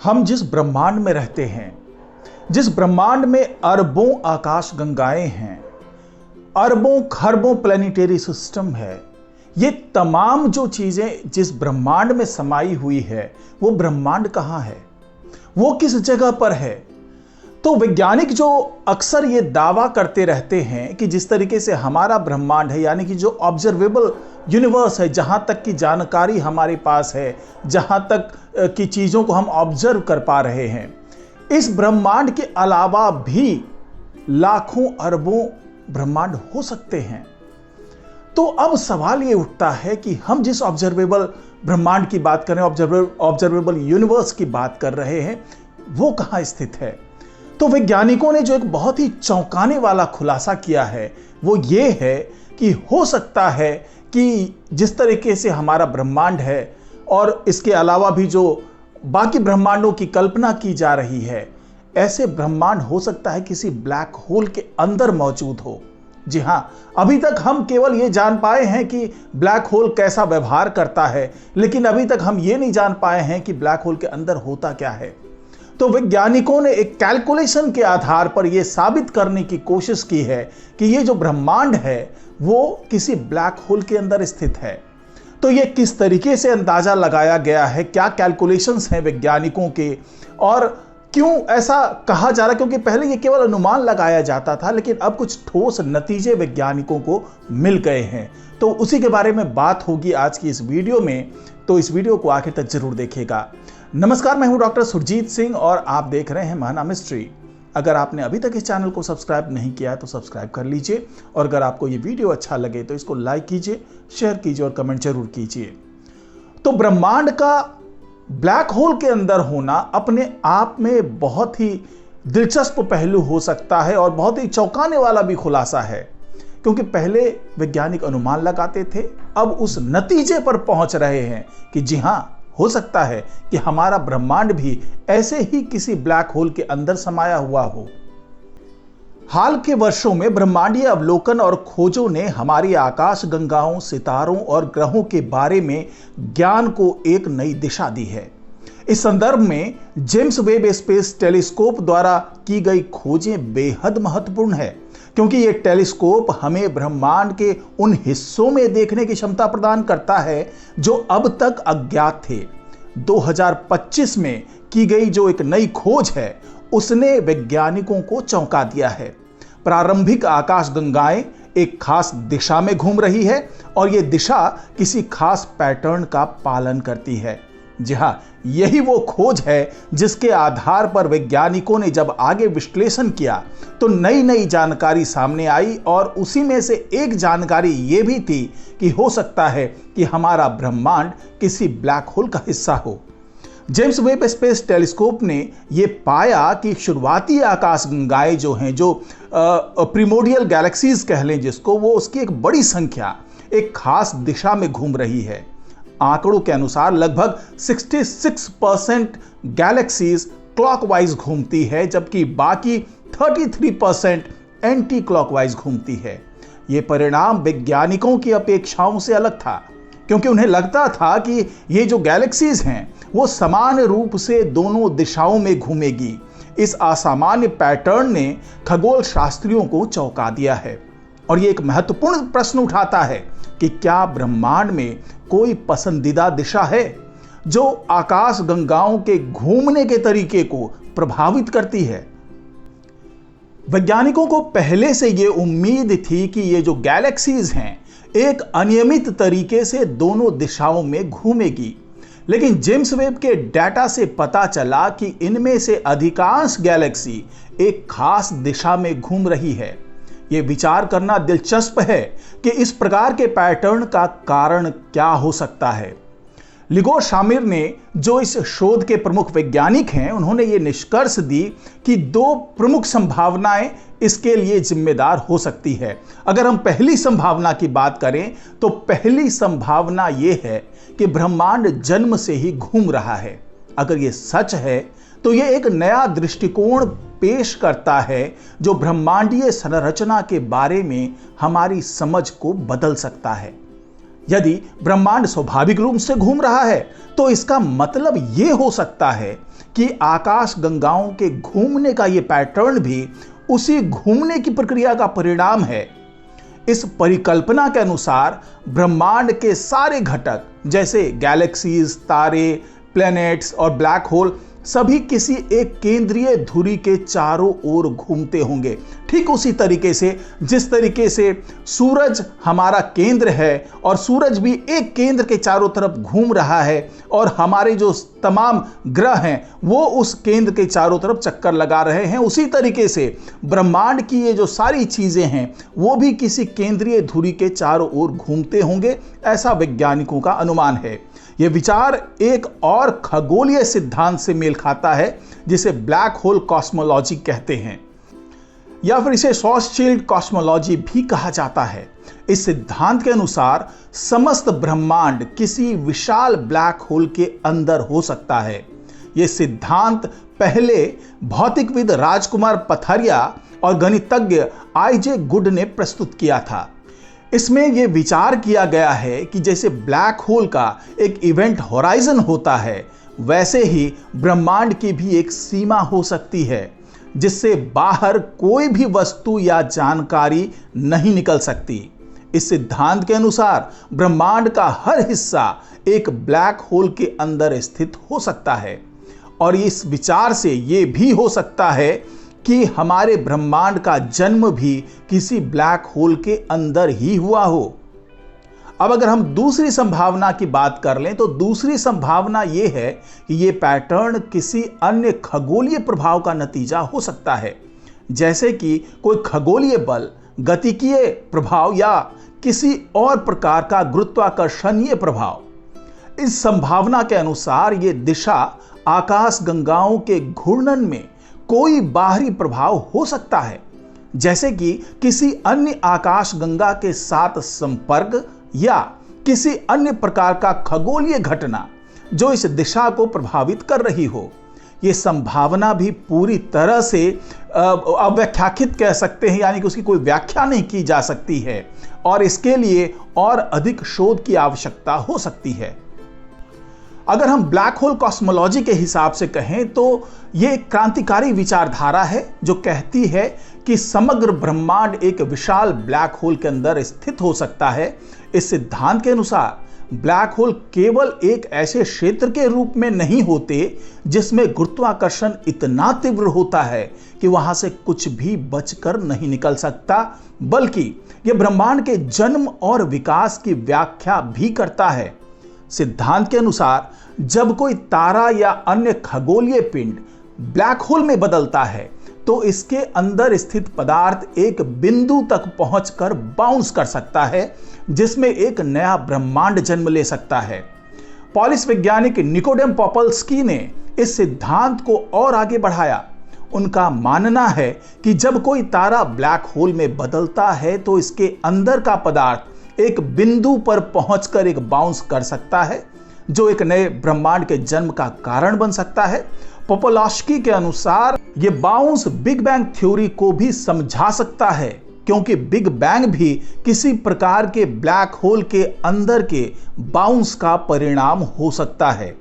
हम जिस ब्रह्मांड में रहते हैं, जिस ब्रह्मांड में अरबों आकाश गंगाएं हैं, अरबों खरबों प्लेनेटरी सिस्टम है, ये तमाम जो चीजें जिस ब्रह्मांड में समाई हुई है, वो ब्रह्मांड कहाँ है, वो किस जगह पर है। तो वैज्ञानिक जो अक्सर ये दावा करते रहते हैं कि जिस तरीके से हमारा ब्रह्मांड है, यानी कि जो ऑब्जर्वेबल यूनिवर्स है, जहां तक की जानकारी हमारे पास है, जहां तक की चीजों को हम ऑब्जर्व कर पा रहे हैं, इस ब्रह्मांड के अलावा भी लाखों अरबों ब्रह्मांड हो सकते हैं। तो अब सवाल ये उठता है कि हम जिस ऑब्जर्वेबल ब्रह्मांड की बात कर रहे हैं, ऑब्जर्वेबल यूनिवर्स की बात कर रहे हैं, वो कहां स्थित है। तो वैज्ञानिकों ने जो एक बहुत ही चौंकाने वाला खुलासा किया है, वो ये है कि हो सकता है कि जिस तरीके से हमारा ब्रह्मांड है और इसके अलावा भी जो बाकी ब्रह्मांडों की कल्पना की जा रही है, ऐसे ब्रह्मांड हो सकता है किसी ब्लैक होल के अंदर मौजूद हो। जी हां, अभी तक हम केवल ये जान पाए हैं कि ब्लैक होल कैसा व्यवहार करता है, लेकिन अभी तक हम ये नहीं जान पाए हैं कि ब्लैक होल के अंदर होता क्या है। तो वैज्ञानिकों ने एक कैलकुलेशन के आधार पर यह साबित करने की कोशिश की है कि ये जो ब्रह्मांड है वो किसी ब्लैक होल के अंदर स्थित है। तो ये किस तरीके से अंदाजा लगाया गया है, क्या कैलकुलेशंस हैं वैज्ञानिकों के, और क्यों ऐसा कहा जा रहा है, क्योंकि पहले ये केवल अनुमान लगाया जाता था, लेकिन अब कुछ ठोस नतीजे वैज्ञानिकों को मिल गए हैं। तो उसी के बारे में बात होगी आज की इस वीडियो में, तो इस वीडियो को आखिर तक जरूर देखिएगा। नमस्कार, मैं हूं डॉक्टर सुरजीत सिंह और आप देख रहे हैं महाना मिस्ट्री। अगर आपने अभी तक इस चैनल को सब्सक्राइब नहीं किया है तो सब्सक्राइब कर लीजिए, और अगर आपको ये वीडियो अच्छा लगे तो इसको लाइक कीजिए, शेयर कीजिए और कमेंट जरूर कीजिए। तो ब्रह्मांड का ब्लैक होल के अंदर होना अपने आप में बहुत ही दिलचस्प पहलू हो सकता है और बहुत ही चौंकाने वाला भी खुलासा है, क्योंकि पहले वैज्ञानिक अनुमान लगाते थे, अब उस नतीजे पर पहुंच रहे हैं कि जी हां, हो सकता है कि हमारा ब्रह्मांड भी ऐसे ही किसी ब्लैक होल के अंदर समाया हुआ हो। हाल के वर्षों में ब्रह्मांडीय अवलोकन और खोजों ने हमारी आकाश गंगाओं, सितारों और ग्रहों के बारे में ज्ञान को एक नई दिशा दी है। इस संदर्भ में जेम्स वेब स्पेस टेलीस्कोप द्वारा की गई खोजें बेहद महत्वपूर्ण है, क्योंकि यह टेलीस्कोप हमें ब्रह्मांड के उन हिस्सों में देखने की क्षमता प्रदान करता है जो अब तक अज्ञात थे। 2025 में की गई जो एक नई खोज है, उसने वैज्ञानिकों को चौंका दिया है। प्रारंभिक आकाश गंगाएं एक खास दिशा में घूम रही है और यह दिशा किसी खास पैटर्न का पालन करती है। जी हां, यही वो खोज है जिसके आधार पर वैज्ञानिकों ने जब आगे विश्लेषण किया तो नई नई जानकारी सामने आई, और उसी में से एक जानकारी ये भी थी कि हो सकता है कि हमारा ब्रह्मांड किसी ब्लैक होल का हिस्सा हो। जेम्स वेब स्पेस टेलीस्कोप ने यह पाया कि शुरुआती आकाश गंगाएं जो हैं, जो प्रिमोर्डियल गैलेक्सीज कह लें जिसको, वो उसकी एक बड़ी संख्या एक खास दिशा में घूम रही है। आंकड़ों के अनुसार लगभग 66% गैलेक्सीज क्लॉकवाइज घूमती है, जबकि बाकी 33% एंटी क्लॉकवाइज घूमती है। यह परिणाम वैज्ञानिकों की अपेक्षाओं से अलग था, क्योंकि उन्हें लगता था कि ये जो गैलेक्सीज हैं वो समान रूप से दोनों दिशाओं में घूमेगी। इस असामान्य पैटर्न ने खगोल शास्त्रियों को चौंका दिया है, और ये एक महत्वपूर्ण प्रश्न उठाता है कि क्या ब्रह्मांड में कोई पसंदीदा दिशा है जो आकाश गंगाओं के घूमने के तरीके को प्रभावित करती है। वैज्ञानिकों को पहले से यह उम्मीद थी कि ये जो गैलेक्सीज हैं एक अनियमित तरीके से दोनों दिशाओं में घूमेगी, लेकिन जेम्स वेब के डाटा से पता चला कि इनमें से अधिकांश गैलेक्सी एक खास दिशा में घूम रही है। यह विचार करना दिलचस्प है कि इस प्रकार के पैटर्न का कारण क्या हो सकता है। लिगो शामिर ने, जो इस शोध के प्रमुख वैज्ञानिक हैं, उन्होंने ये निष्कर्ष दी कि दो प्रमुख संभावनाएं इसके लिए जिम्मेदार हो सकती है। अगर हम पहली संभावना की बात करें तो पहली संभावना यह है कि ब्रह्मांड जन्म से ही घूम रहा है। अगर यह सच है तो यह एक नया दृष्टिकोण पेश करता है जो ब्रह्मांडीय संरचना के बारे में हमारी समझ को बदल सकता है। यदि ब्रह्मांड स्वाभाविक रूप से घूम रहा है तो इसका मतलब यह हो सकता है कि आकाश गंगाओं के घूमने का ये पैटर्न भी उसी घूमने की प्रक्रिया का परिणाम है। इस परिकल्पना के अनुसार ब्रह्मांड के सारे घटक जैसे गैलेक्सीज, तारे, प्लैनेट्स और ब्लैक होल सभी किसी एक केंद्रीय धुरी के चारों ओर घूमते होंगे। ठीक उसी तरीके से जिस तरीके से सूरज हमारा केंद्र है और सूरज भी एक केंद्र के चारों तरफ घूम रहा है और हमारे जो तमाम ग्रह हैं वो उस केंद्र के चारों तरफ चक्कर लगा रहे हैं, उसी तरीके से ब्रह्मांड की ये जो सारी चीजें हैं वो भी किसी केंद्रीय धुरी के चारों ओर घूमते होंगे, ऐसा वैज्ञानिकों का अनुमान है। यह विचार एक और खगोलीय सिद्धांत से मेल खाता है जिसे ब्लैक होल कॉस्मोलॉजी कहते हैं, या फिर इसे शॉर्टशील्ड कॉस्मोलॉजी भी कहा जाता है। इस सिद्धांत के अनुसार समस्त ब्रह्मांड किसी विशाल ब्लैक होल के अंदर हो सकता है। यह सिद्धांत पहले भौतिकविद राजकुमार पथरिया और गणितज्ञ I.J. गुड ने प्रस्तुत किया था। इसमें यह विचार किया गया है कि जैसे ब्लैक होल का एक इवेंट होराइजन होता है, वैसे ही ब्रह्मांड की भी एक सीमा हो सकती है जिससे बाहर कोई भी वस्तु या जानकारी नहीं निकल सकती। इस सिद्धांत के अनुसार ब्रह्मांड का हर हिस्सा एक ब्लैक होल के अंदर स्थित हो सकता है और इस विचार से यह भी हो सकता है कि हमारे ब्रह्मांड का जन्म भी किसी ब्लैक होल के अंदर ही हुआ हो। अब अगर हम दूसरी संभावना की बात कर लें तो दूसरी संभावना यह है कि यह पैटर्न किसी अन्य खगोलीय प्रभाव का नतीजा हो सकता है, जैसे कि कोई खगोलीय बल, गतिकीय प्रभाव या किसी और प्रकार का गुरुत्वाकर्षणीय प्रभाव। इस संभावना के अनुसार यह दिशा आकाश गंगाओं के घूर्णन में कोई बाहरी प्रभाव हो सकता है, जैसे कि किसी अन्य आकाश गंगा के साथ संपर्क या किसी अन्य प्रकार का खगोलीय घटना जो इस दिशा को प्रभावित कर रही हो। यह संभावना भी पूरी तरह से अव्याख्यात कह सकते हैं, यानी कि उसकी कोई व्याख्या नहीं की जा सकती है और इसके लिए और अधिक शोध की आवश्यकता हो सकती है। अगर हम ब्लैक होल कॉस्मोलॉजी के हिसाब से कहें तो यह एक क्रांतिकारी विचारधारा है जो कहती है कि समग्र ब्रह्मांड एक विशाल ब्लैक होल के अंदर स्थित हो सकता है। इस सिद्धांत के अनुसार ब्लैक होल केवल एक ऐसे क्षेत्र के रूप में नहीं होते जिसमें गुरुत्वाकर्षण इतना तीव्र होता है कि वहां से कुछ भी बचकर नहीं निकल सकता, बल्कि यह ब्रह्मांड के जन्म और विकास की व्याख्या भी करता है। सिद्धांत के अनुसार जब कोई तारा या अन्य खगोलीय पिंड ब्लैक होल में बदलता है तो इसके अंदर स्थित पदार्थ एक बिंदु तक पहुंचकर बाउंस कर सकता है जिसमें एक नया ब्रह्मांड जन्म ले सकता है। पॉलिश वैज्ञानिक निकोडेम पोपल्स्की ने इस सिद्धांत को और आगे बढ़ाया। उनका मानना है कि जब कोई तारा ब्लैक होल में बदलता है तो इसके अंदर का पदार्थ एक बिंदु पर पहुंचकर एक बाउंस कर सकता है जो एक नए ब्रह्मांड के जन्म का कारण बन सकता है। पोपलास्की के अनुसार यह बाउंस बिग बैंग थ्योरी को भी समझा सकता है, क्योंकि बिग बैंग भी किसी प्रकार के ब्लैक होल के अंदर के बाउंस का परिणाम हो सकता है।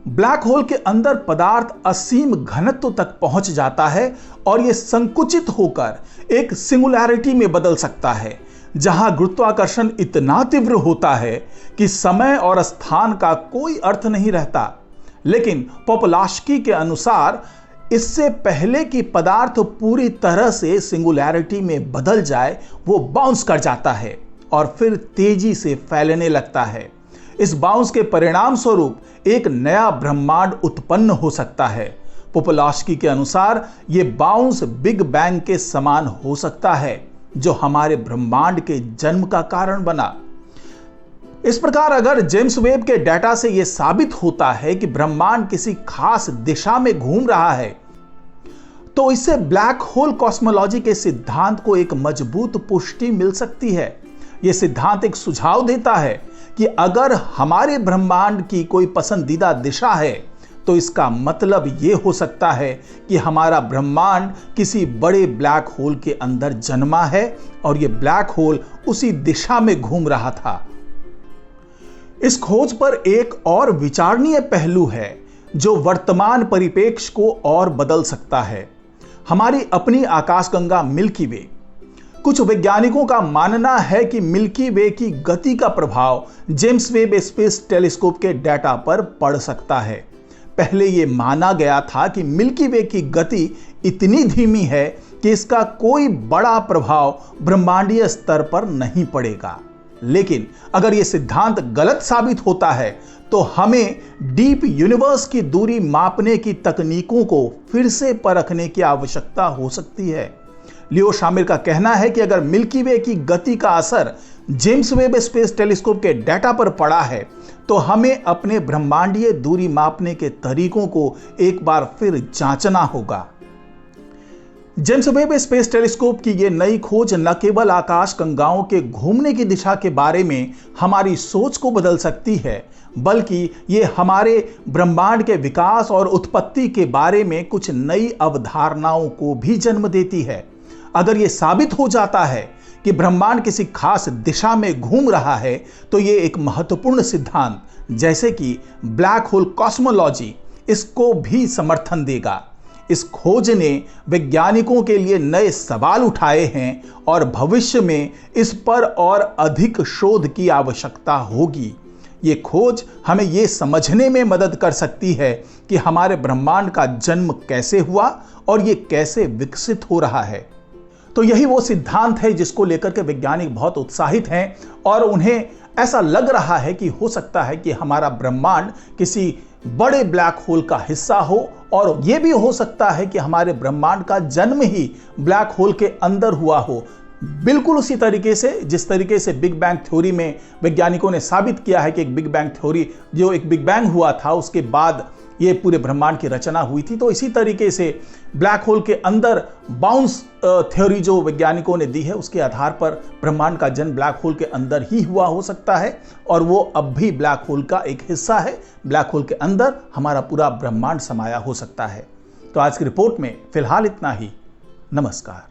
ब्लैक होल के अंदर पदार्थ असीम घनत्व तक पहुंच जाता है और यह संकुचित होकर एक सिंगुलैरिटी में बदल सकता है, जहां गुरुत्वाकर्षण इतना तीव्र होता है कि समय और स्थान का कोई अर्थ नहीं रहता। लेकिन पोपलास्की के अनुसार इससे पहले कि पदार्थ पूरी तरह से सिंगुलैरिटी में बदल जाए, वो बाउंस कर जाता है और फिर तेजी से फैलने लगता है। इस बाउंस के परिणाम स्वरूप एक नया ब्रह्मांड उत्पन्न हो सकता है। पोपलास्की के अनुसार यह बाउंस बिग बैंग के समान हो सकता है जो हमारे ब्रह्मांड के जन्म का कारण बना। इस प्रकार अगर जेम्स वेब के डेटा से यह साबित होता है कि ब्रह्मांड किसी खास दिशा में घूम रहा है, तो इससे ब्लैक होल कॉस्मोलॉजी के सिद्धांत को एक मजबूत पुष्टि मिल सकती है। यह सिद्धांत एक सुझाव देता है कि अगर हमारे ब्रह्मांड की कोई पसंदीदा दिशा है तो इसका मतलब यह हो सकता है कि हमारा ब्रह्मांड किसी बड़े ब्लैक होल के अंदर जन्मा है और यह ब्लैक होल उसी दिशा में घूम रहा था। इस खोज पर एक और विचारणीय पहलू है जो वर्तमान परिप्रेक्ष्य को और बदल सकता है। हमारी अपनी आकाशगंगा मिल्की वे। कुछ वैज्ञानिकों का मानना है कि मिल्की वे की गति का प्रभाव जेम्स वेब स्पेस टेलीस्कोप के डेटा पर पड़ सकता है। पहले यह माना गया था कि मिल्की वे की गति इतनी धीमी है कि इसका कोई बड़ा प्रभाव ब्रह्मांडीय स्तर पर नहीं पड़ेगा। लेकिन अगर यह सिद्धांत गलत साबित होता है तो हमें डीप यूनिवर्स की दूरी मापने की तकनीकों को फिर से परखने की आवश्यकता हो सकती है। लियो शामिर का कहना है कि अगर मिल्की वे की गति का असर जेम्स वेब स्पेस टेलीस्कोप के डेटा पर पड़ा है तो हमें अपने ब्रह्मांडीय दूरी मापने के तरीकों को एक बार फिर जांचना होगा। जेम्स वेब स्पेस टेलीस्कोप की यह नई खोज न केवल आकाश गंगाओं के घूमने की दिशा के बारे में हमारी सोच को बदल सकती है, बल्कि ये हमारे ब्रह्मांड के विकास और उत्पत्ति के बारे में कुछ नई अवधारणाओं को भी जन्म देती है। अगर यह साबित हो जाता है कि ब्रह्मांड किसी खास दिशा में घूम रहा है तो यह एक महत्वपूर्ण सिद्धांत जैसे कि ब्लैक होल कॉस्मोलॉजी इसको भी समर्थन देगा। इस खोज ने वैज्ञानिकों के लिए नए सवाल उठाए हैं और भविष्य में इस पर और अधिक शोध की आवश्यकता होगी। ये खोज हमें ये समझने में मदद कर सकती है कि हमारे ब्रह्मांड का जन्म कैसे हुआ और ये कैसे विकसित हो रहा है। तो यही वो सिद्धांत है जिसको लेकर के वैज्ञानिक बहुत उत्साहित हैं और उन्हें ऐसा लग रहा है कि हो सकता है कि हमारा ब्रह्मांड किसी बड़े ब्लैक होल का हिस्सा हो और यह भी हो सकता है कि हमारे ब्रह्मांड का जन्म ही ब्लैक होल के अंदर हुआ हो। बिल्कुल उसी तरीके से जिस तरीके से बिग बैंग थ्योरी में वैज्ञानिकों ने साबित किया है कि एक बिग बैंग थ्योरी जो एक बिग बैंग हुआ था उसके बाद ये पूरे ब्रह्मांड की रचना हुई थी, तो इसी तरीके से ब्लैक होल के अंदर बाउंस थ्योरी जो वैज्ञानिकों ने दी है उसके आधार पर ब्रह्मांड का जन्म ब्लैक होल के अंदर ही हुआ हो सकता है और वो अब भी ब्लैक होल का एक हिस्सा है। ब्लैक होल के अंदर हमारा पूरा ब्रह्मांड समाया हो सकता है। तो आज की रिपोर्ट में फिलहाल इतना ही। नमस्कार।